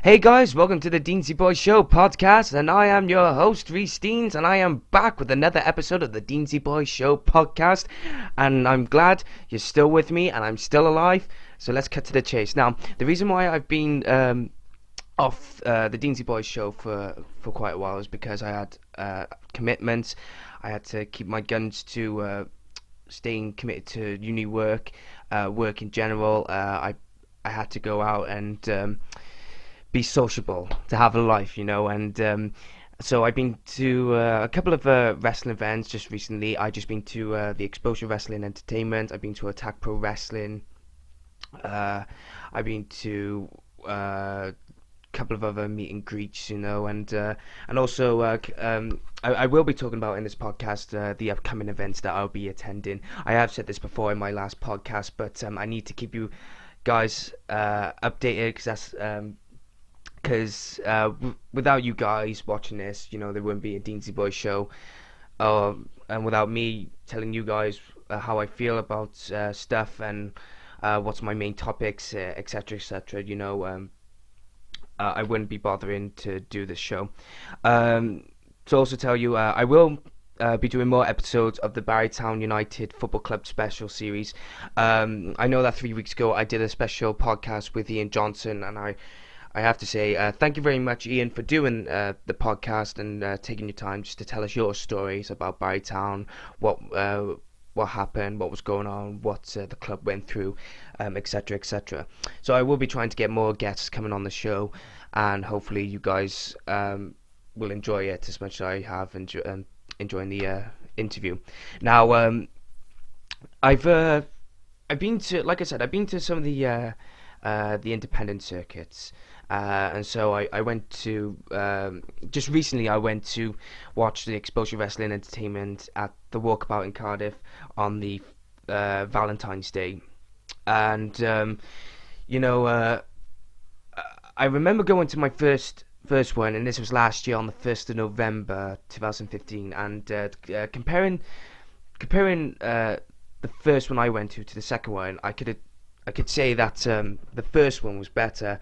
Hey guys, welcome to the Deansy Boy Show podcast, and I am your host, Reese Deans, and I am back with another episode of the Deansy Boy Show podcast, and I'm glad you're still with me, and I'm still alive, so let's cut to the chase. Now, the reason why I've been off the Deansy Boy Show for quite a while is because I had commitments. I had to keep my guns to staying committed to uni work, work in general. I had to go out and be sociable, to have a life, and so I've been to a couple of wrestling events just recently. I've just been to the Exposure Wrestling Entertainment. I've been to Attack Pro Wrestling. I've been to a couple of other meet and greets, and also I will be talking about in this podcast the upcoming events that I'll be attending. I have said this before in my last podcast, but I need to keep you guys updated because without you guys watching this, there wouldn't be a Deansy Boy Show, and without me telling you guys how I feel about stuff and what's my main topics, etc., etc. I wouldn't be bothering to do this show. To also tell you, I will be doing more episodes of the Barrytown United Football Club special series. I know that 3 weeks ago I did a special podcast with Ian Johnson, and I have to say thank you very much, Ian, for doing the podcast and taking your time just to tell us your stories about Barrytown, what happened, what was going on, what the club went through, etc., etc. So I will be trying to get more guests coming on the show, and hopefully you guys will enjoy it as much as I have enjoying the interview. Now, I've been to, like I said, I've been to some of the independent circuits, and so I went to just recently. I went to watch the Exposure Wrestling Entertainment at the Walkabout in Cardiff on the Valentine's Day, and I remember going to my first one, and this was last year on the 1st of November 2015, and comparing the first one I went to the second one, I could say that the first one was better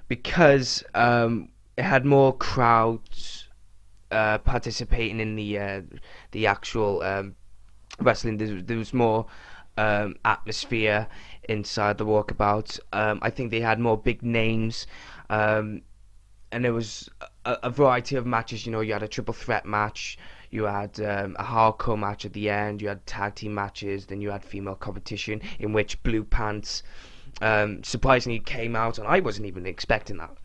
because it had more crowds participating in the actual wrestling. There was more atmosphere inside the Walkabout. I think they had more big names, and there was a variety of matches. You had a triple threat match. You had a hardcore match at the end. You had tag team matches. Then you had female competition in which Blue Pants surprisingly came out, and I wasn't even expecting that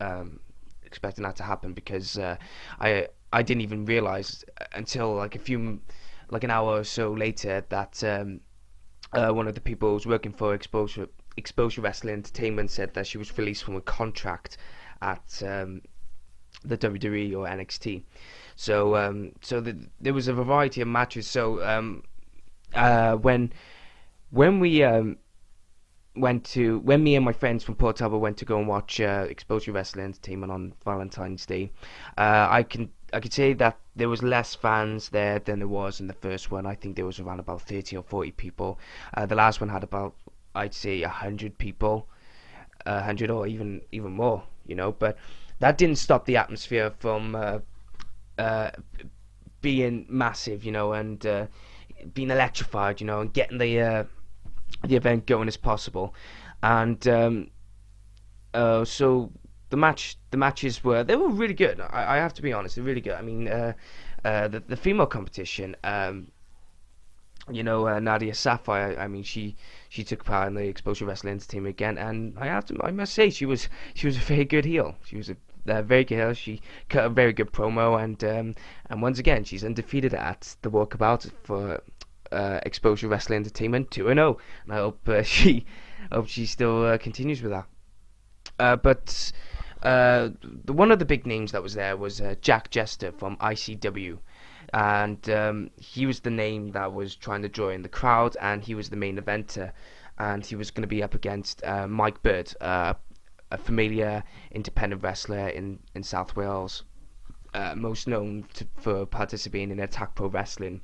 to happen because I didn't even realize until like an hour or so later that one of the people who was working for Exposure Wrestling Entertainment said that she was released from a contract at the WWE or NXT. So there was a variety of matches. So when me and my friends from Port Talbot went to go and watch Exposure Wrestling Entertainment on Valentine's Day, I could say that there was less fans there than there was in the first one. I think there was around about 30 or 40 people. The last one had about, I'd say, 100 people, 100 or even more, but that didn't stop the atmosphere from being massive, and being electrified, and getting the event going as possible. And so the matches were really good. I have to be honest, they're really good. I mean, the female competition, Nadia Sapphire. I mean, she took part in the Exposure Wrestling Entertainment again, and I must say she was a very good heel. She was a very good heel. She cut a very good promo, and once again she's undefeated at the Walkabout for Exposure Wrestling Entertainment 2-0, and I hope she still continues with that. But one of the big names that was there was Jack Jester from ICW, and he was the name that was trying to draw in the crowd, and he was the main eventer, and he was going to be up against Mike Bird, a familiar independent wrestler in South Wales, most known for participating in Attack Pro Wrestling.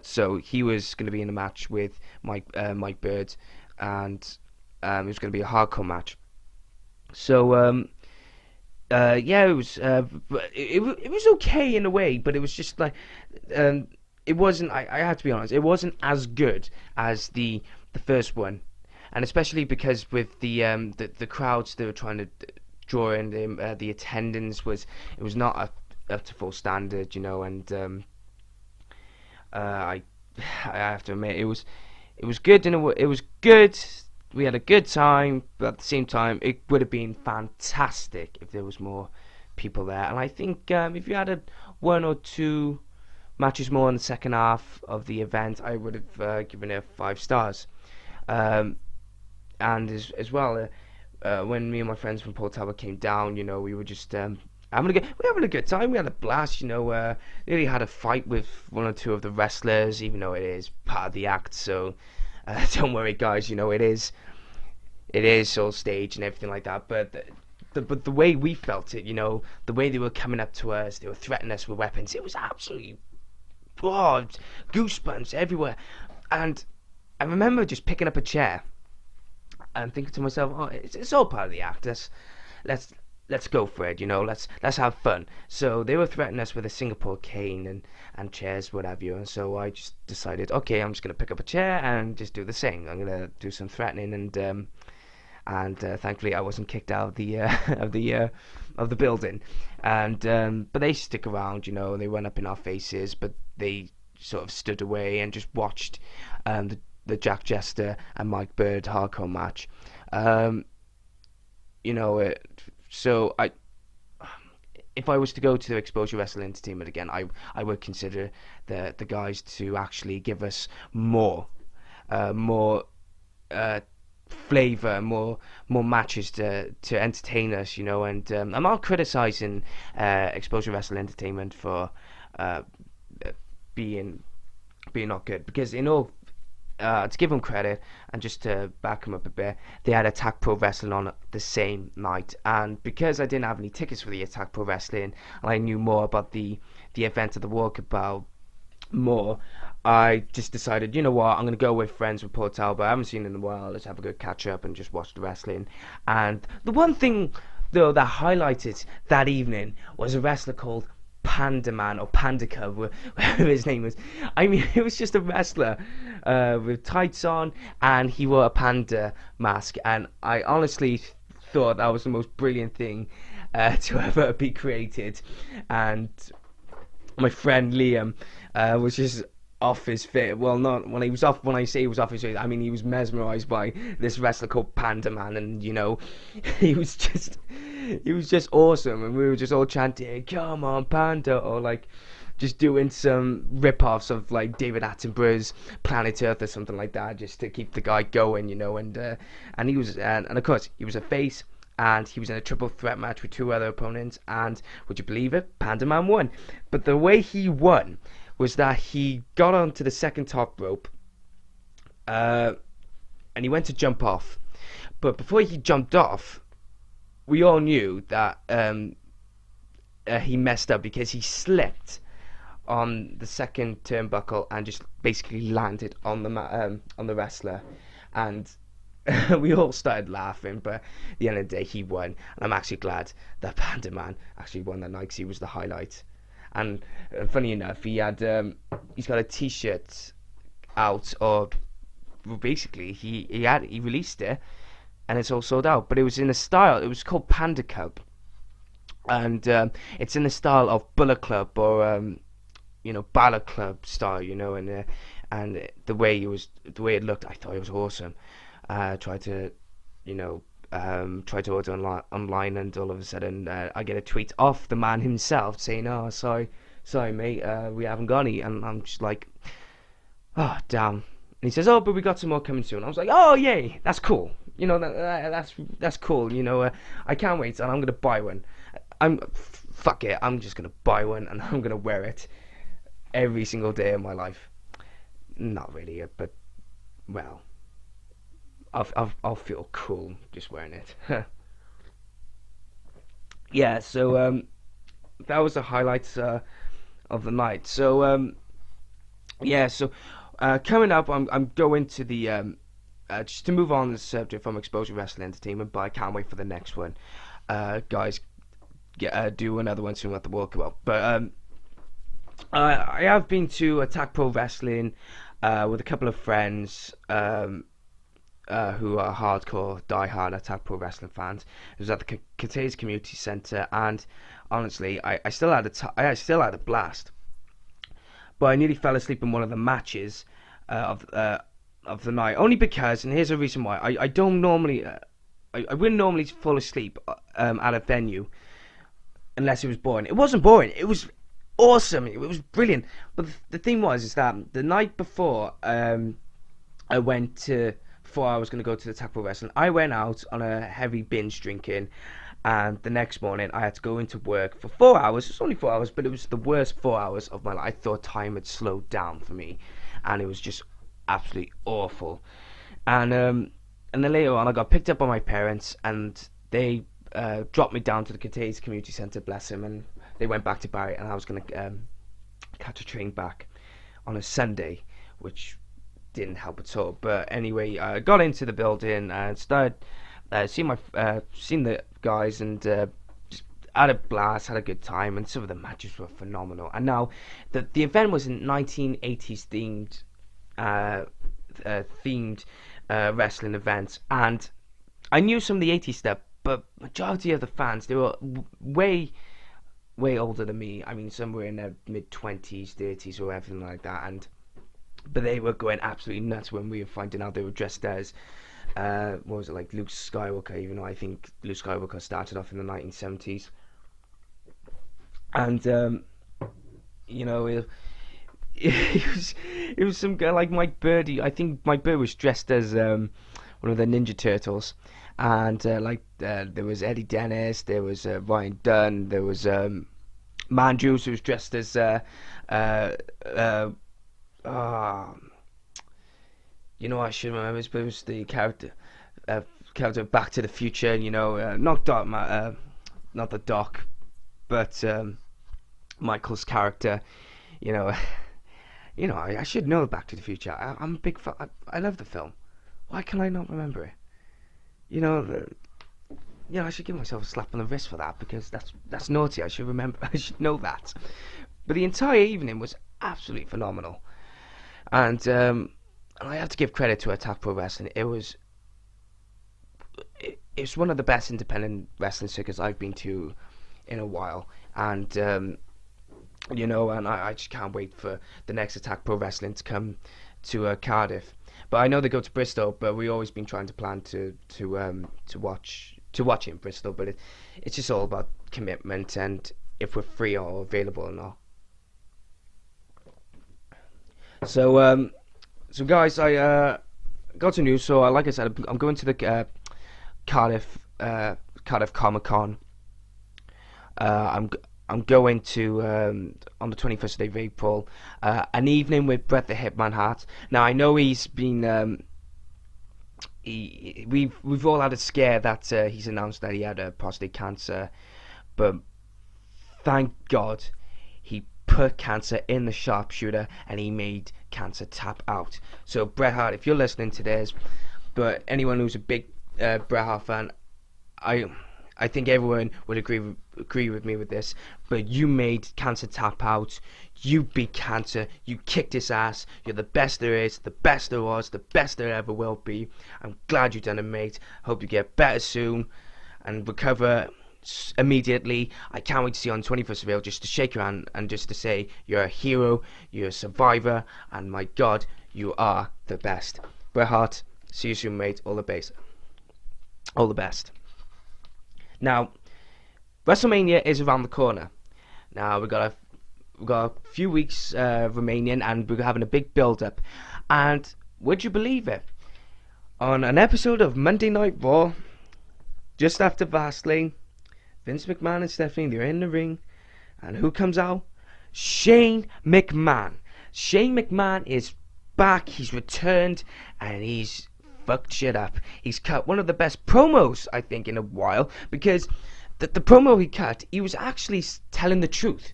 So he was going to be in a match with Mike Bird, and it was going to be a hardcore match. So Yeah, it was. It was okay in a way, but it was just like, um, it wasn't. I have to be honest. It wasn't as good as the first one, and especially because with the crowds they were trying to draw in, the attendance was not up to full standard, and I I have to admit it was good and it was good. We had a good time, but at the same time, it would have been fantastic if there was more people there. And I think if you had one or two matches more in the second half of the event, I would have given it 5 stars. Um, and as well, when me and my friends from Port Talbot came down, we were just we were having a good time. We had a blast. Nearly had a fight with one or two of the wrestlers, even though it is part of the act. So don't worry, guys. It is all staged and everything like that. But the way we felt it, the way they were coming up to us, they were threatening us with weapons. It was absolutely goosebumps everywhere. And I remember just picking up a chair and thinking to myself, oh, it's all part of the act. Let's let's go for it. Let's have fun. So they were threatening us with a Singapore cane and chairs, what have you. And so I just decided, okay, I'm just gonna pick up a chair and just do the same. I'm gonna do some threatening and thankfully I wasn't kicked out of the of the building. And but they stick around, they went up in our faces, but they sort of stood away and just watched the Jack Jester and Mike Bird hardcore match. Um, so if I was to go to Exposure Wrestling Entertainment again, I would consider the guys to actually give us more flavor, more matches to entertain us, and I'm not criticizing Exposure Wrestling Entertainment for uh, being not good, because to give them credit and just to back them up a bit, they had Attack Pro Wrestling on the same night, and because I didn't have any tickets for the Attack Pro Wrestling and I knew more about the event of the walkabout more, I just decided, you know what, I'm going to go with friends with Port Talbot. I haven't seen in a while, let's have a good catch up and just watch the wrestling. And the one thing though that highlighted that evening was a wrestler called Panda Man, or Panda Cub, whatever his name was. I mean, it was just a wrestler with tights on, and he wore a panda mask, and I honestly thought that was the most brilliant thing to ever be created. And my friend Liam was just off his feet. Well, not when he was off. When I say he was off his feet, I mean he was mesmerized by this wrestler called Panda Man, and he was just awesome. And we were just all chanting, "Come on, Panda!" or like just doing some rip-offs of like David Attenborough's Planet Earth or something like that, just to keep the guy going, And he was, and of course he was a face. And he was in a triple threat match with two other opponents, and would you believe it, Panda Man won. But the way he won was that he got onto the second top rope, and he went to jump off. But before he jumped off, we all knew that he messed up, because he slipped on the second turnbuckle and just basically landed on the wrestler. And we all started laughing, but at the end of the day, he won. And I'm actually glad that Panda Man actually won that night, because he was the highlight. And funny enough, he's got a T-shirt out, or basically he released it, and it's all sold out. But it was in a style. It was called Panda Cub, and it's in the style of Bullet Club, or Balor Club style, and the way it looked, I thought it was awesome. Tried to order online, and all of a sudden I get a tweet off the man himself saying, "Oh, sorry mate, we haven't got any." And I'm just like, "Oh, damn." And he says, "Oh, but we got some more coming soon." I was like, "Oh, yay, that's cool. That's cool. I can't wait, and I'm gonna buy one. Fuck it, I'm just gonna buy one, and I'm gonna wear it every single day of my life." Not really, but well, I'll feel cool just wearing it. Yeah, so that was the highlights of the night. So yeah, so coming up, I'm going to the just to move on the subject from Exposure Wrestling Entertainment, but I can't wait for the next one. Guys, do another one soon at the World Cup. But I have been to Attack Pro Wrestling with a couple of friends who are hardcore, die-hard Attack Pro Wrestling fans. It was at the Cathays Community Centre, and honestly, I still had I still had a blast. But I nearly fell asleep in one of the matches of the night, only because, and here's a reason why. I don't normally, I wouldn't normally fall asleep at a venue unless it was boring. It wasn't boring. It was awesome. It was brilliant. But the thing was, is that the night before, I went to, before I was going to go to the Attack Pro Wrestling, I went out on a heavy binge drinking, and the next morning I had to go into work for 4 hours. It was only 4 hours, but it was the worst 4 hours of my life. I thought time had slowed down for me, and it was just absolutely awful. And then later on, I got picked up by my parents, and they dropped me down to the Cathays Community Centre, bless them, and they went back to Barry, and I was going to catch a train back on a Sunday, which didn't help at all. But anyway, I got into the building and started seeing the guys, and just had a blast, had a good time, and some of the matches were phenomenal. And now the event was in 1980s themed wrestling events, and I knew some of the 80s stuff, but majority of the fans, they were way older than me. I mean, some were in their mid-20s, 30s, or everything like that, but they were going absolutely nuts when we were finding out they were dressed as what was it, like Luke Skywalker, even though I think Luke Skywalker started off in the 1970s. And it was some guy like Mike Birdie. I think Mike Bird was dressed as one of the Ninja Turtles, and there was Eddie Dennis, there was Ryan Dunn, there was Mandrews, who was dressed as I should remember, but it was the character of Back to the Future. Not Doc, not the Doc, but Michael's character. I should know Back to the Future. I'm a big fan. I love the film. Why can I not remember it? I should give myself a slap on the wrist for that, because that's naughty. I should remember. I should know that. But the entire evening was absolutely phenomenal, and I have to give credit to Attack Pro Wrestling. It's one of the best independent wrestling circuits I've been to in a while, and and I just can't wait for the next Attack Pro Wrestling to come to Cardiff. But I know they go to Bristol, but we've always been trying to plan to watch it in Bristol. But it's just all about commitment and if we're free or available or not. So guys, I got some news. So like I said, I'm going to the Cardiff Comic Con. I'm going to on the 21st of April, an evening with Bret the Hitman Hart. Now I know he's been we've all had a scare that he's announced that he had prostate cancer, but thank God he put cancer in the sharpshooter and he made cancer tap out. So Bret Hart, if you're listening to this, but anyone who's a big Bret Hart fan, I think everyone would agree with me with this, but you made cancer tap out. You beat cancer. You kicked his ass. You're the best there is, the best there was, the best there ever will be. I'm glad you done it, mate. Hope you get better soon and recover immediately. I can't wait to see you on 21st of April, just to shake your hand and just to say you're a hero, you're a survivor, and my God, you are the best. Bret Hart, see you soon, mate. All the best. All the best. Now, WrestleMania is around the corner. Now we've got a few weeks remaining, and we're having a big build-up. And would you believe it? On an episode of Monday Night Raw, just after Fastlane, Vince McMahon and Stephanie, they're in the ring, and who comes out? Shane McMahon. Shane McMahon is back. He's returned, and he's fucked shit up. He's cut one of the best promos, I think, in a while, because the promo he cut, he was actually telling the truth.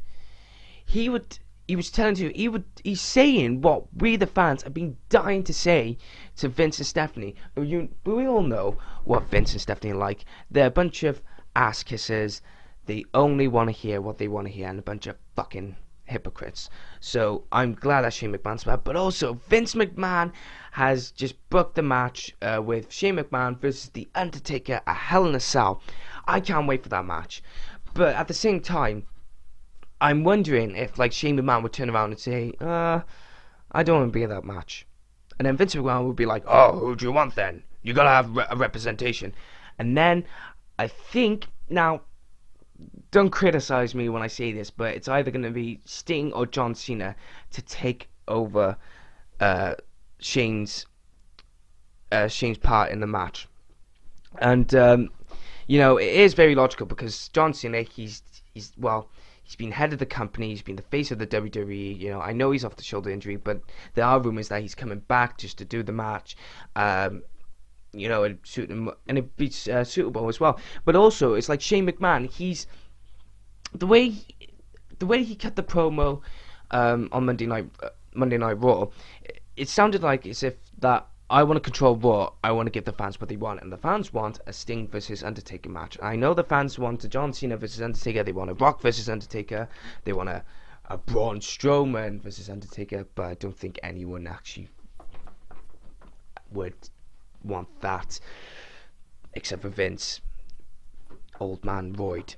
He was telling you, he's saying what we the fans have been dying to say to Vince and Stephanie. We all know what Vince and Stephanie are like. They're a bunch of ass kissers. They only want to hear what they want to hear, and a bunch of fucking hypocrites. So I'm glad that Shane McMahon's back, but also Vince McMahon has just booked the match with Shane McMahon versus The Undertaker at Hell in a Cell. I can't wait for that match. But at the same time, I'm wondering if like Shane McMahon would turn around and say, I don't want to be in that match. And then Vince McMahon would be like, oh, who do you want then? You gotta have a representation. And then I think, now, don't criticize me when I say this, but it's either going to be Sting or John Cena to take over Shane's part in the match. And it is very logical because John Cena, he's been head of the company, he's been the face of the WWE. I know he's off the shoulder injury, but there are rumors that he's coming back just to do the match. It'd suit him, and it'd be suitable as well. But also, it's like Shane McMahon. He's the way he cut the promo on Monday Night Raw. It sounded like as if that I want to control Raw. I want to give the fans what they want, and the fans want a Sting versus Undertaker match. I know the fans want a John Cena versus Undertaker. They want a Rock versus Undertaker. They want a Braun Strowman versus Undertaker. But I don't think anyone actually would want that, except for Vince, old man Royd.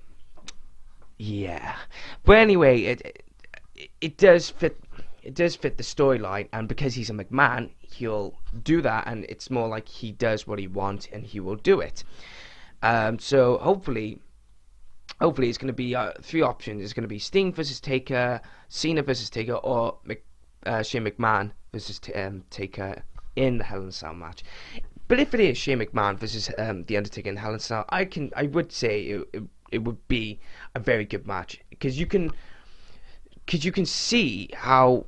Yeah, but anyway, it does fit. It does fit the storyline, and because he's a McMahon, he'll do that, and it's more like he does what he wants, and he will do it. So hopefully it's going to be 3 options. It's going to be Sting versus Taker, Cena versus Taker, or Shane McMahon versus Taker in the Hell in a Cell match. But if it is Shane McMahon versus The Undertaker in Hell in a Cell, I would say it would be a very good match, because you can see how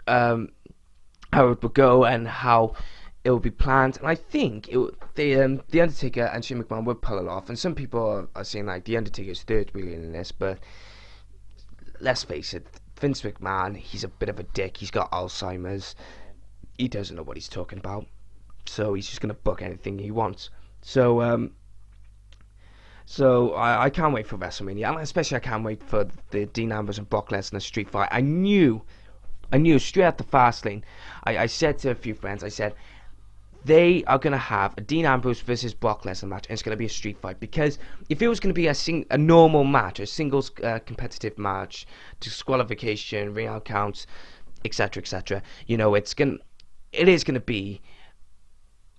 it would go and how it would be planned. And I think The Undertaker and Shane McMahon would pull it off. And some people are saying like The Undertaker's third wheel in this, but let's face it, Vince McMahon, he's a bit of a dick. He's got Alzheimer's. He doesn't know what he's talking about. So he's just going to book anything he wants. So I can't wait for WrestleMania. And especially I can't wait for the Dean Ambrose and Brock Lesnar street fight. I knew straight at the Fastlane. I said to a few friends, I said, they are going to have a Dean Ambrose versus Brock Lesnar match, and it's going to be a street fight. Because if it was going to be a normal match, a singles competitive match, disqualification, ring out counts, etc., etc., it is going to be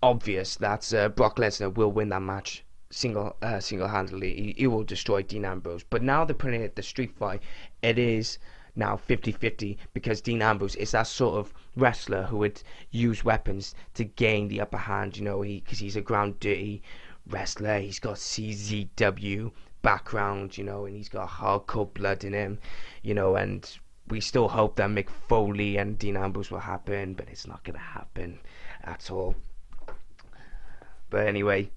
obvious that Brock Lesnar will win that match single-handedly. He will destroy Dean Ambrose. But now they're putting it the street fight. It is now 50-50, because Dean Ambrose is that sort of wrestler who would use weapons to gain the upper hand. Because he's a ground dirty wrestler. He's got CZW background, and he's got hardcore blood in him, and we still hope that Mick Foley and Dean Ambrose will happen, but it's not going to happen at all. But anyway,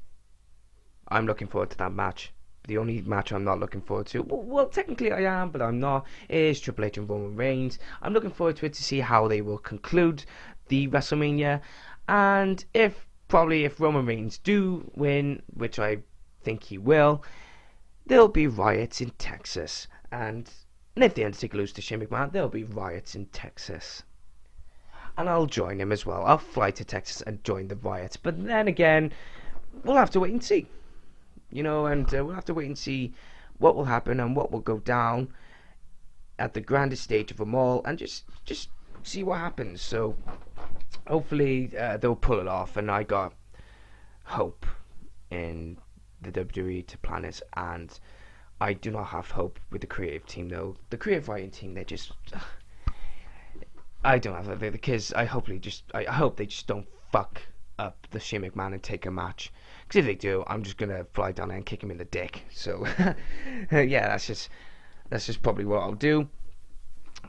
I'm looking forward to that match. The only match I'm not looking forward to, well, technically I am, but I'm not, is Triple H and Roman Reigns. I'm looking forward to it to see how they will conclude the WrestleMania, and if Roman Reigns do win, which I think he will, there'll be riots in Texas, and if The Undertaker loses to Shane McMahon, there'll be riots in Texas. And I'll join him as well. I'll fly to Texas and join the riots. But then again, we'll have to wait and see. And we'll have to wait and see what will happen and what will go down at the grandest stage of them all, and just see what happens. So hopefully they'll pull it off, and I got hope in the WWE to plan it, and I do not have hope with the creative team, though. The creative writing team, they just... I don't have it, because I hope they just don't fuck up the Shane McMahon and Taker match. Because if they do, I'm just gonna fly down there and kick him in the dick. So yeah, that's just probably what I'll do.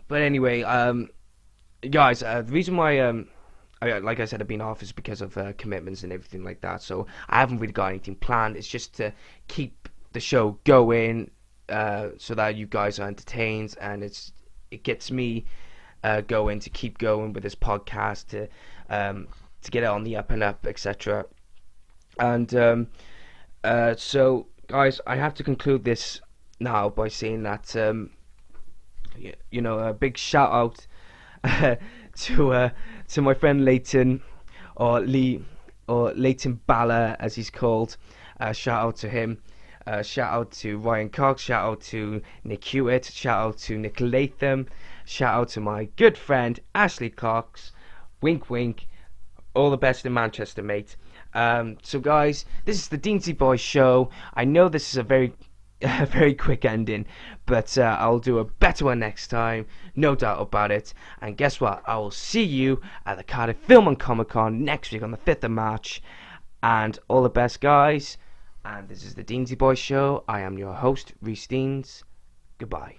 But anyway, guys, the reason why like I said, I've been off is because of commitments and everything like that. So I haven't really got anything planned. It's just to keep the show going, so that you guys are entertained, and it gets me going to keep going with this podcast, to get it on the up and up, etc. And so guys, I have to conclude this now by saying that a big shout out to my friend Leighton, or Lee, or Leighton Balla as he's called. Shout out to him. Shout out to Ryan Cox. Shout out to Nick Hewitt. Shout out to Nick Latham. Shout out to my good friend Ashley Cox. Wink, wink. All the best in Manchester, mate. So, guys, this is the Deansy Boy Show. I know this is a very quick ending, but I'll do a better one next time, no doubt about it. And guess what? I will see you at the Cardiff Film and Comic Con next week on the 5th of March. And all the best, guys. And this is the Deansy Boy Show. I am your host, Rhys Deans. Goodbye.